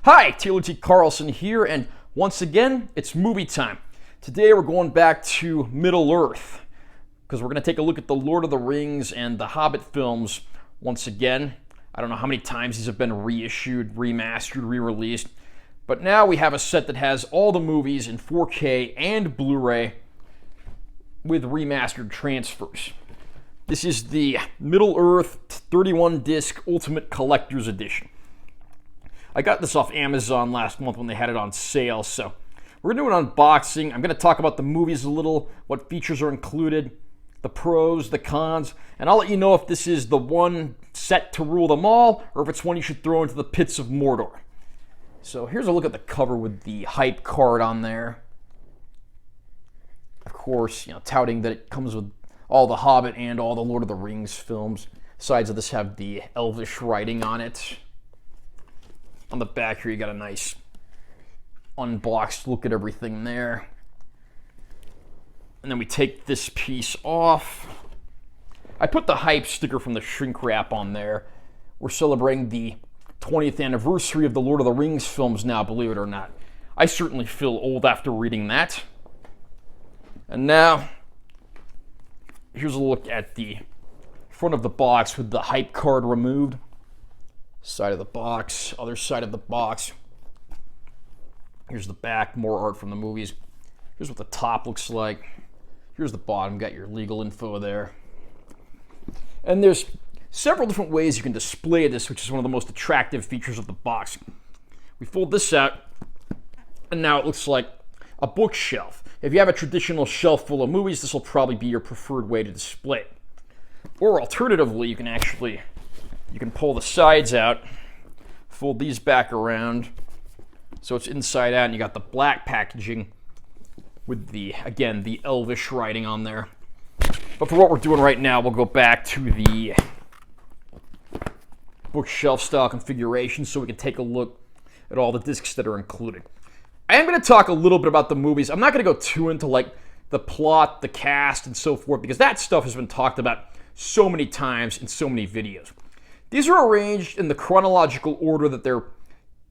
Hi, Taylor T. Carlson here, and once again, it's movie time. Today we're going back to Middle-earth, because we're going to take a look at the Lord of the Rings and the Hobbit films once again. I don't know how many times these have been reissued, remastered, re-released, but now we have a set that has all the movies in 4K and Blu-ray with remastered transfers. This is the Middle-earth 31-disc Ultimate Collector's Edition. I got this off Amazon last month when they had it on sale, so we're going to do an unboxing. I'm going to talk about the movies a little, what features are included, the pros, the cons, and I'll let you know if this is the one set to rule them all, or if it's one you should throw into the pits of Mordor. So here's a look at the cover with the hype card on there. Of course, touting that it comes with all the Hobbit and all the Lord of the Rings films. Sides of this have the Elvish writing on it. On the back here, you got a nice unboxed look at everything there. And then we take this piece off. I put the hype sticker from the shrink wrap on there. We're celebrating the 20th anniversary of the Lord of the Rings films now, believe it or not. I certainly feel old after reading that. And now, here's a look at the front of the box with the hype card removed. Side of the box, other side of the box. Here's the back, more art from the movies. Here's what the top looks like. Here's the bottom, got your legal info there. And there's several different ways you can display this, which is one of the most attractive features of the box. We fold this out, and now it looks like a bookshelf. If you have a traditional shelf full of movies, this will probably be your preferred way to display it. Or alternatively, you can pull the sides out, fold these back around, so it's inside out, and you got the black packaging with the Elvish writing on there. But for what we're doing right now, we'll go back to the bookshelf style configuration so we can take a look at all the discs that are included. I am going to talk a little bit about the movies. I'm not going to go too into the plot, the cast, and so forth, because that stuff has been talked about so many times in so many videos. These are arranged in the chronological order that they're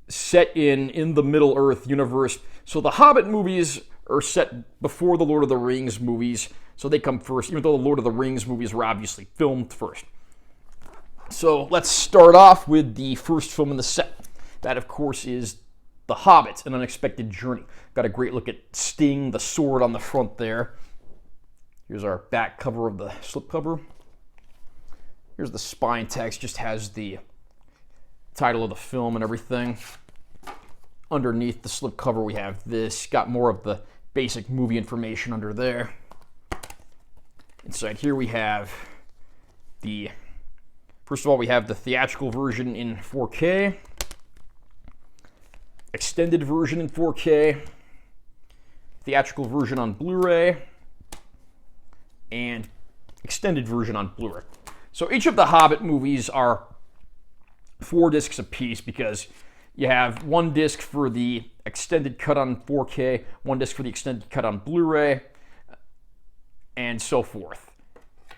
set in the Middle-earth universe. So the Hobbit movies are set before the Lord of the Rings movies, so they come first, even though the Lord of the Rings movies were obviously filmed first. So let's start off with the first film in the set. That, of course, is The Hobbit, An Unexpected Journey. Got a great look at Sting, the sword on the front there. Here's our back cover of the slipcover. Here's the spine text, just has the title of the film and everything. Underneath the slipcover we have this, got more of the basic movie information under there. Inside here we have first of all we have the theatrical version in 4K, extended version in 4K, theatrical version on Blu-ray, and extended version on Blu-ray. So each of the Hobbit movies are 4 discs apiece because you have 1 disc for the extended cut on 4K, 1 disc for the extended cut on Blu-ray, and so forth.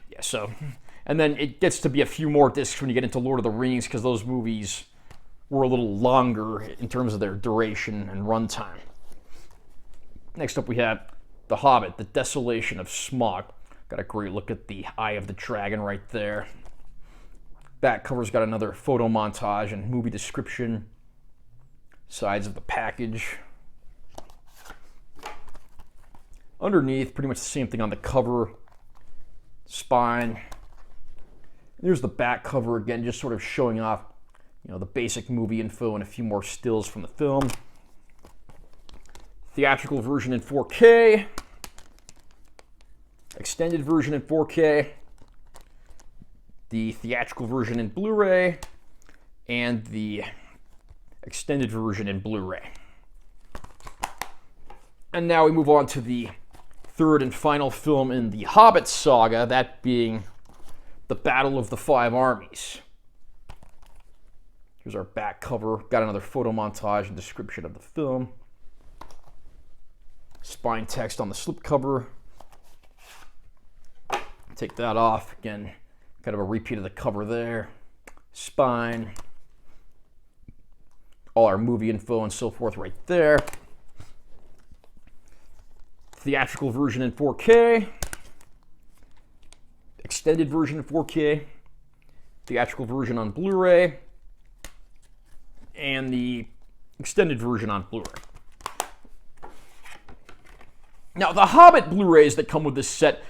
Yeah, and then it gets to be a few more discs when you get into Lord of the Rings because those movies were a little longer in terms of their duration and runtime. Next up we have The Hobbit, The Desolation of Smog. Got a great look at the Eye of the Dragon right there. Back cover's got another photo montage and movie description. Sides of the package. Underneath, pretty much the same thing on the cover. Spine. Here's the back cover again, just sort of showing off, the basic movie info and a few more stills from the film. Theatrical version in 4K. Extended version in 4K, the theatrical version in Blu-ray, and the extended version in Blu-ray. And now we move on to the third and final film in the Hobbit saga, that being The Battle of the Five Armies. Here's our back cover, got another photo montage and description of the film. Spine text on the slipcover. Take that off. Again, kind of a repeat of the cover there. Spine. All our movie info and so forth right there. Theatrical version in 4K. Extended version in 4K. Theatrical version on Blu-ray. And the extended version on Blu-ray. Now, the Hobbit Blu-rays that come with this set,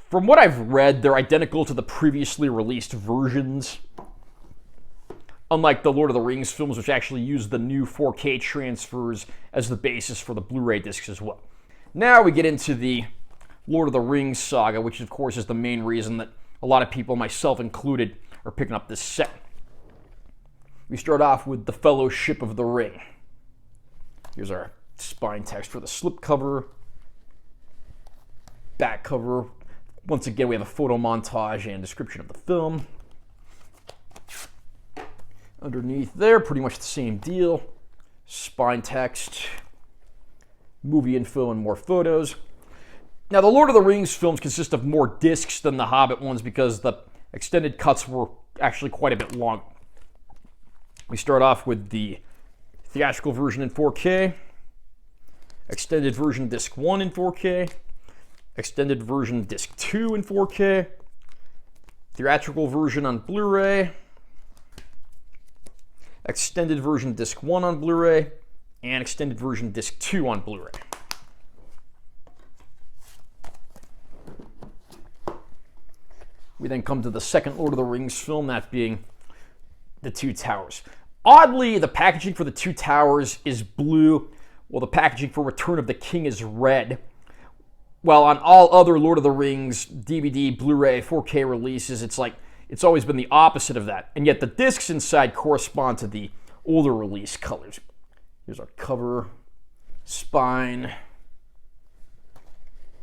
from what I've read, they're identical to the previously released versions. Unlike the Lord of the Rings films, which actually use the new 4K transfers as the basis for the Blu-ray discs as well. Now we get into the Lord of the Rings saga, which of course is the main reason that a lot of people, myself included, are picking up this set. We start off with the Fellowship of the Ring. Here's our spine text for the slipcover. Back cover. Once again, we have a photo montage and description of the film. Underneath there, pretty much the same deal. Spine text, movie info, and more photos. Now, the Lord of the Rings films consist of more discs than the Hobbit ones because the extended cuts were actually quite a bit long. We start off with the theatrical version in 4K, extended version disc 1 in 4K, extended version disc 2 in 4K, theatrical version on Blu-ray, extended version disc 1 on Blu-ray, and extended version disc 2 on Blu-ray. We then come to the second Lord of the Rings film, that being The Two Towers. Oddly, the packaging for The Two Towers is blue, while the packaging for Return of the King is red. While on all other Lord of the Rings DVD, Blu-ray, 4K releases, it's always been the opposite of that. And yet the discs inside correspond to the older release colors. Here's our cover, spine,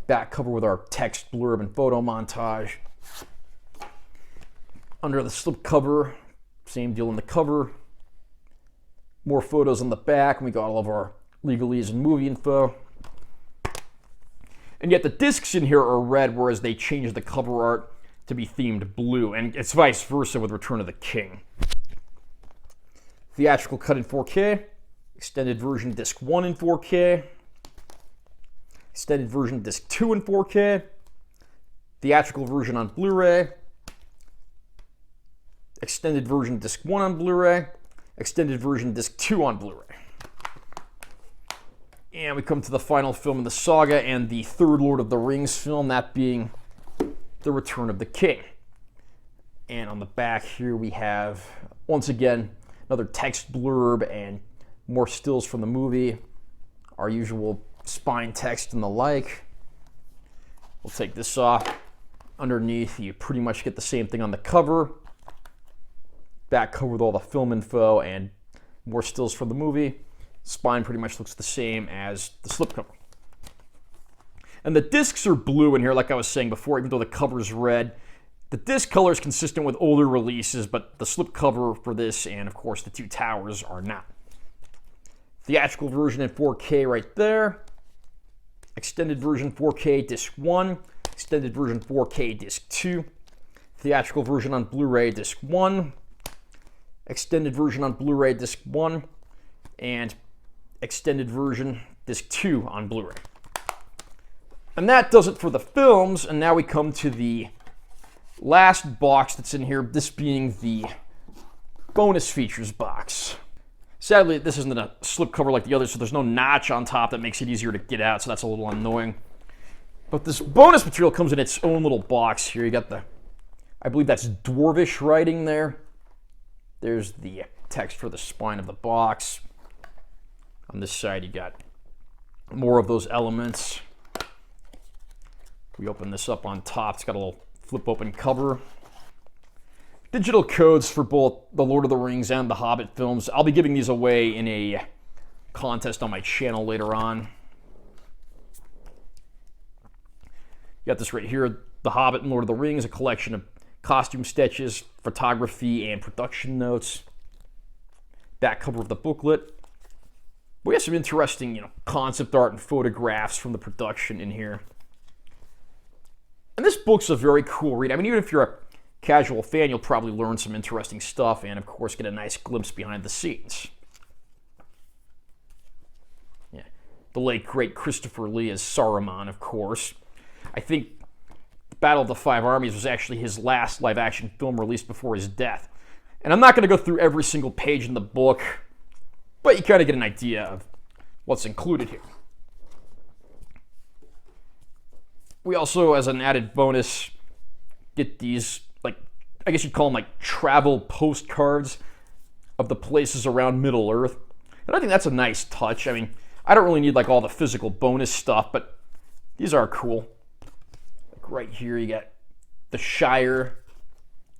back cover with our text blurb and photo montage. Under the slipcover, same deal in the cover. More photos on the back, and we got all of our legalese and movie info. And yet the discs in here are red, whereas they changed the cover art to be themed blue, and it's vice versa with Return of the King. Theatrical cut in 4K, extended version disc 1 in 4K, extended version disc 2 in 4K, theatrical version on Blu-ray, extended version disc 1 on Blu-ray, extended version disc 2 on Blu-ray. And we come to the final film in the saga and the third Lord of the Rings film, that being The Return of the King. And on the back here we have, once again, another text blurb and more stills from the movie, our usual spine text and the like. We'll take this off. Underneath, you pretty much get the same thing on the cover. Back cover with all the film info and more stills from the movie. Spine pretty much looks the same as the slipcover. And the discs are blue in here, like I was saying before, even though the cover is red. The disc color is consistent with older releases, but the slipcover for this and, of course, The Two Towers are not. Theatrical version in 4K right there. Extended version 4K disc 1. Extended version 4K disc 2. Theatrical version on Blu-ray disc 1. Extended version on Blu-ray disc 1. And extended version disc 2 on Blu-ray. And that does it for the films, and now we come to the last box that's in here, this being the bonus features box. Sadly, this isn't a slipcover like the others, so there's no notch on top that makes it easier to get out, so that's a little annoying. But this bonus material comes in its own little box here. You got the, I believe that's Dwarvish writing there. There's the text for the spine of the box. On this side, you got more of those elements. We open this up on top. It's got a little flip open cover. Digital codes for both the Lord of the Rings and the Hobbit films. I'll be giving these away in a contest on my channel later on. You got this right here, The Hobbit and Lord of the Rings, a collection of costume sketches, photography, and production notes. Back cover of the booklet. We have some interesting, concept art and photographs from the production in here. And this book's a very cool read. I mean, even if you're a casual fan, you'll probably learn some interesting stuff and, of course, get a nice glimpse behind the scenes. the late, great Christopher Lee as Saruman, of course. I think Battle of the Five Armies was actually his last live-action film released before his death. And I'm not going to go through every single page in the book, but you kind of get an idea of what's included here. We also, as an added bonus, get these, like, I guess you'd call them like travel postcards of the places around Middle-earth. And I think that's a nice touch. I mean, I don't really need like all the physical bonus stuff, but these are cool. Like right here, you got the Shire.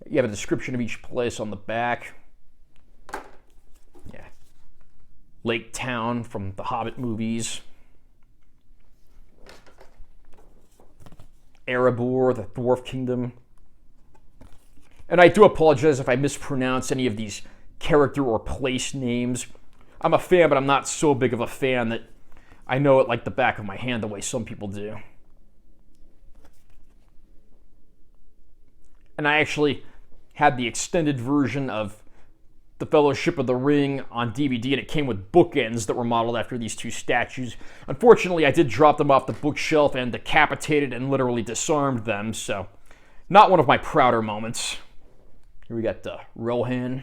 You have a description of each place on the back. Yeah. Lake Town from the Hobbit movies. Erebor, the Dwarf Kingdom. And I do apologize if I mispronounce any of these character or place names. I'm a fan, but I'm not so big of a fan that I know it like the back of my hand the way some people do. And I actually had the extended version of The Fellowship of the Ring on DVD, and it came with bookends that were modeled after these two statues. Unfortunately, I did drop them off the bookshelf and decapitated and literally disarmed them, so not one of my prouder moments. Here we got Rohan.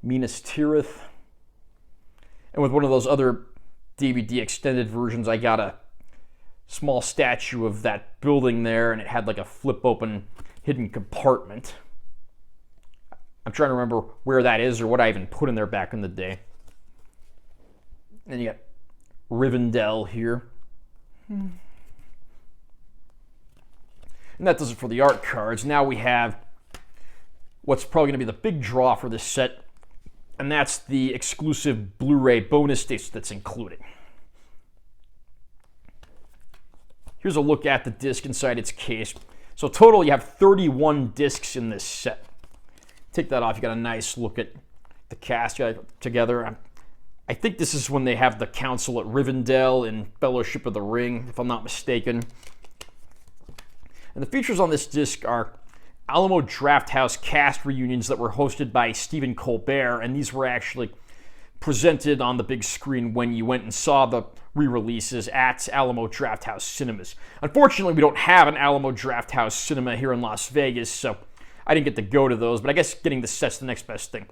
Minas Tirith. And with one of those other DVD extended versions, I got a small statue of that building there, and it had like a flip open hidden compartment. I'm trying to remember where that is or what I even put in there back in the day. And you got Rivendell here. And that does it for the art cards. Now we have what's probably going to be the big draw for this set, and that's the exclusive Blu-ray bonus disc that's included. Here's a look at the disc inside its case. So total, you have 31 discs in this set. Take that off, you got a nice look at the cast together. I think this is when they have the council at Rivendell in Fellowship of the Ring, if I'm not mistaken. And the features on this disc are Alamo Drafthouse cast reunions that were hosted by Stephen Colbert, and these were actually presented on the big screen when you went and saw the re-releases at Alamo Drafthouse Cinemas. Unfortunately, we don't have an Alamo Drafthouse Cinema here in Las Vegas, so I didn't get to go to those, but I guess getting the set's the next best thing.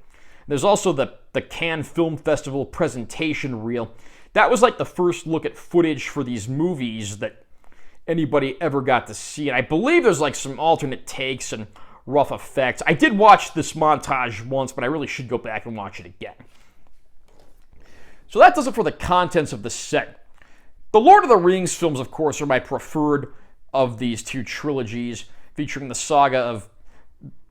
There's also the Cannes Film Festival presentation reel. That was like the first look at footage for these movies that anybody ever got to see. And I believe there's like some alternate takes and rough effects. I did watch this montage once, but I really should go back and watch it again. So that does it for the contents of the set. The Lord of the Rings films, of course, are my preferred of these two trilogies, featuring the saga of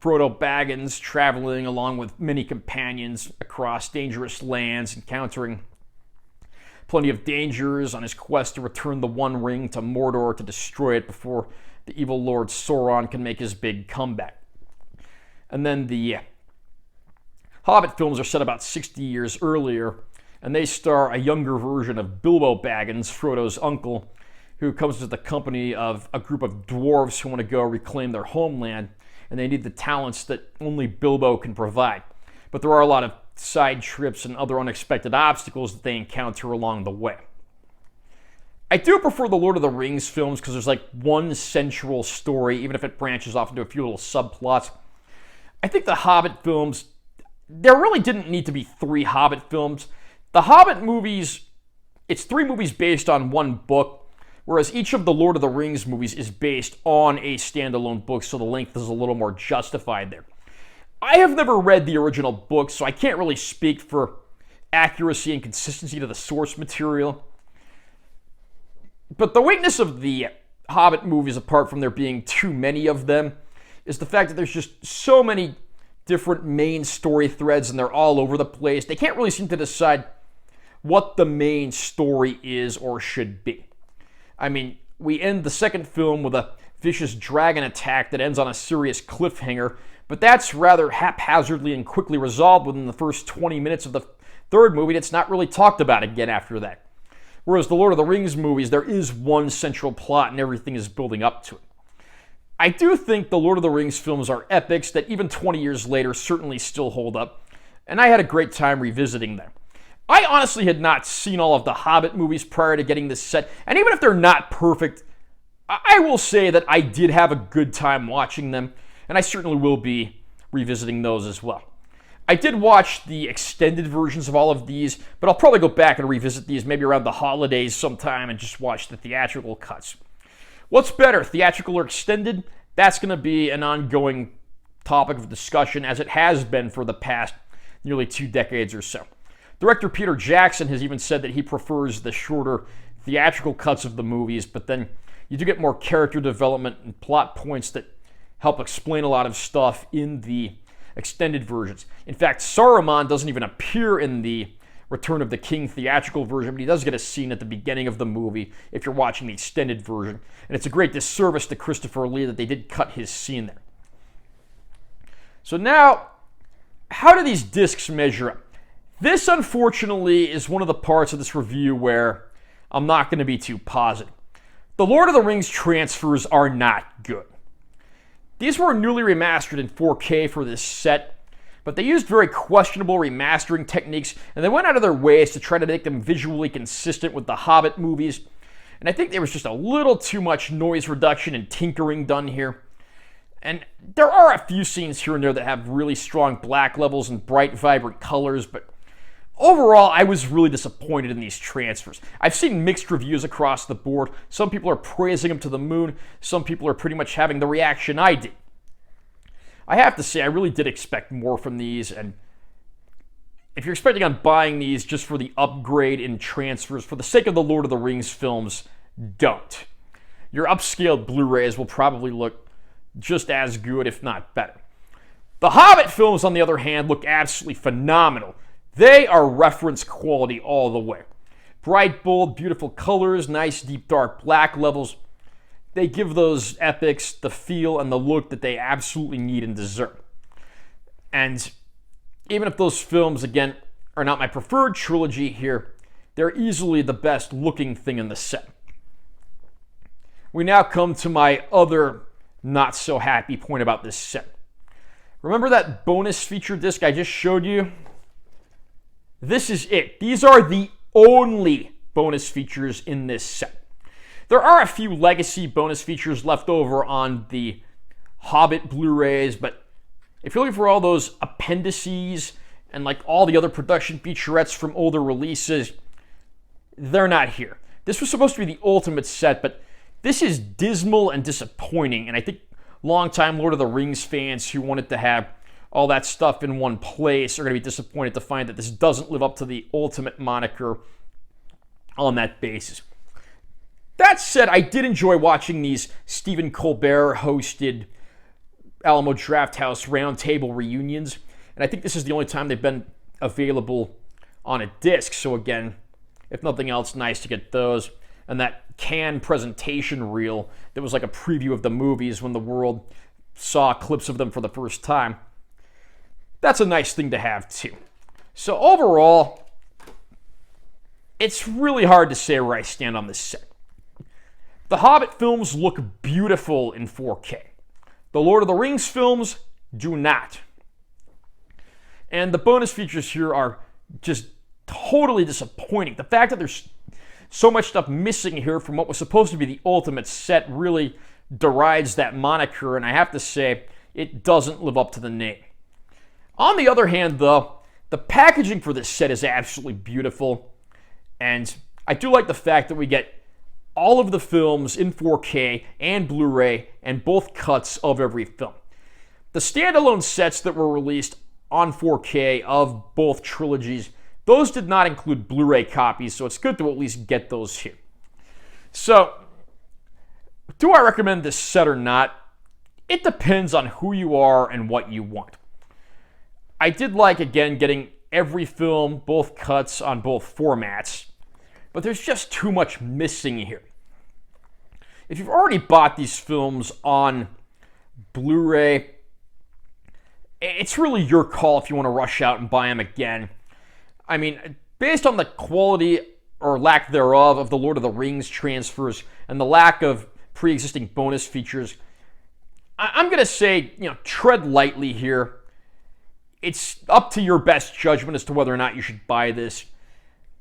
Frodo Baggins traveling along with many companions across dangerous lands, encountering plenty of dangers on his quest to return the One Ring to Mordor to destroy it before the evil Lord Sauron can make his big comeback. And then the Hobbit films are set about 60 years earlier, and they star a younger version of Bilbo Baggins, Frodo's uncle, who comes with the company of a group of dwarves who want to go reclaim their homeland, and they need the talents that only Bilbo can provide. But there are a lot of side trips and other unexpected obstacles that they encounter along the way. I do prefer the Lord of the Rings films because there's like one central story, even if it branches off into a few little subplots. I think the Hobbit films, there really didn't need to be 3 Hobbit films. The Hobbit movies, it's 3 movies based on one book, whereas each of the Lord of the Rings movies is based on a standalone book, so the length is a little more justified there. I have never read the original book, so I can't really speak for accuracy and consistency to the source material. But the weakness of the Hobbit movies, apart from there being too many of them, is the fact that there's just so many different main story threads and they're all over the place. They can't really seem to decide what the main story is or should be. I mean, we end the second film with a vicious dragon attack that ends on a serious cliffhanger, but that's rather haphazardly and quickly resolved within the first 20 minutes of the third movie, and it's not really talked about again after that. Whereas the Lord of the Rings movies, there is one central plot and everything is building up to it. I do think the Lord of the Rings films are epics that even 20 years later certainly still hold up, and I had a great time revisiting them. I honestly had not seen all of the Hobbit movies prior to getting this set, and even if they're not perfect, I will say that I did have a good time watching them, and I certainly will be revisiting those as well. I did watch the extended versions of all of these, but I'll probably go back and revisit these maybe around the holidays sometime and just watch the theatrical cuts. What's better, theatrical or extended? That's going to be an ongoing topic of discussion, as it has been for the past nearly 2 decades or so. Director Peter Jackson has even said that he prefers the shorter theatrical cuts of the movies, but then you do get more character development and plot points that help explain a lot of stuff in the extended versions. In fact, Saruman doesn't even appear in the Return of the King theatrical version, but he does get a scene at the beginning of the movie if you're watching the extended version. And it's a great disservice to Christopher Lee that they did cut his scene there. So now, how do these discs measure up? This, unfortunately, is one of the parts of this review where I'm not going to be too positive. The Lord of the Rings transfers are not good. These were newly remastered in 4K for this set, but they used very questionable remastering techniques, and they went out of their ways to try to make them visually consistent with the Hobbit movies. And I think there was just a little too much noise reduction and tinkering done here. And there are a few scenes here and there that have really strong black levels and bright, vibrant colors, but overall, I was really disappointed in these transfers. I've seen mixed reviews across the board. Some people are praising them to the moon. Some people are pretty much having the reaction I did. I have to say, I really did expect more from these, and if you're expecting on buying these just for the upgrade in transfers, for the sake of the Lord of the Rings films, don't. Your upscaled Blu-rays will probably look just as good, if not better. The Hobbit films, on the other hand, look absolutely phenomenal. They are reference quality all the way. Bright, bold, beautiful colors, nice, deep, dark black levels. They give those epics the feel and the look that they absolutely need and deserve. And even if those films, again, are not my preferred trilogy here, they're easily the best looking thing in the set. We now come to my other not so happy point about this set. Remember that bonus feature disc I just showed you? This is it. These are the only bonus features in this set. There are a few legacy bonus features left over on the Hobbit Blu-rays, but if you're looking for all those appendices and like all the other production featurettes from older releases, they're not here. This was supposed to be the ultimate set, but this is dismal and disappointing, and I think longtime Lord of the Rings fans who wanted to have all that stuff in one place are going to be disappointed to find that this doesn't live up to the ultimate moniker on that basis. That said, I did enjoy watching these Stephen Colbert-hosted Alamo Drafthouse Roundtable reunions, and I think this is the only time they've been available on a disc, so again, if nothing else, nice to get those. And that Cannes presentation reel that was like a preview of the movies when the world saw clips of them for the first time. That's a nice thing to have too. So overall, it's really hard to say where I stand on this set. The Hobbit films look beautiful in 4K. The Lord of the Rings films do not. And the bonus features here are just totally disappointing. The fact that there's so much stuff missing here from what was supposed to be the ultimate set really derides that moniker, and I have to say, it doesn't live up to the name. On the other hand, though, the packaging for this set is absolutely beautiful, and I do like the fact that we get all of the films in 4K and Blu-ray and both cuts of every film. The standalone sets that were released on 4K of both trilogies, those did not include Blu-ray copies, so it's good to at least get those here. So, do I recommend this set or not? It depends on who you are and what you want. I did like, again, getting every film, both cuts on both formats, but there's just too much missing here. If you've already bought these films on Blu-ray, it's really your call if you want to rush out and buy them again. I mean, based on the quality or lack thereof of the Lord of the Rings transfers and the lack of pre-existing bonus features, I'm going to say, tread lightly here. It's up to your best judgment as to whether or not you should buy this.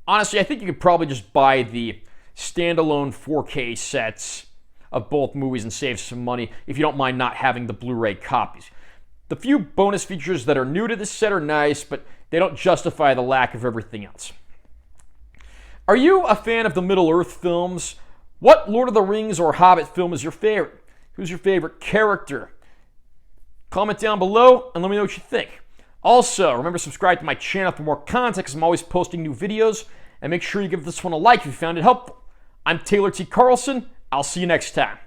Honestly, I think you could probably just buy the standalone 4K sets of both movies and save some money if you don't mind not having the Blu-ray copies. The few bonus features that are new to this set are nice, but they don't justify the lack of everything else. Are you a fan of the Middle-earth films? What Lord of the Rings or Hobbit film is your favorite? Who's your favorite character? Comment down below and let me know what you think. Also, remember to subscribe to my channel for more content because I'm always posting new videos. And make sure you give this one a like if you found it helpful. I'm Taylor T. Carlson. I'll see you next time.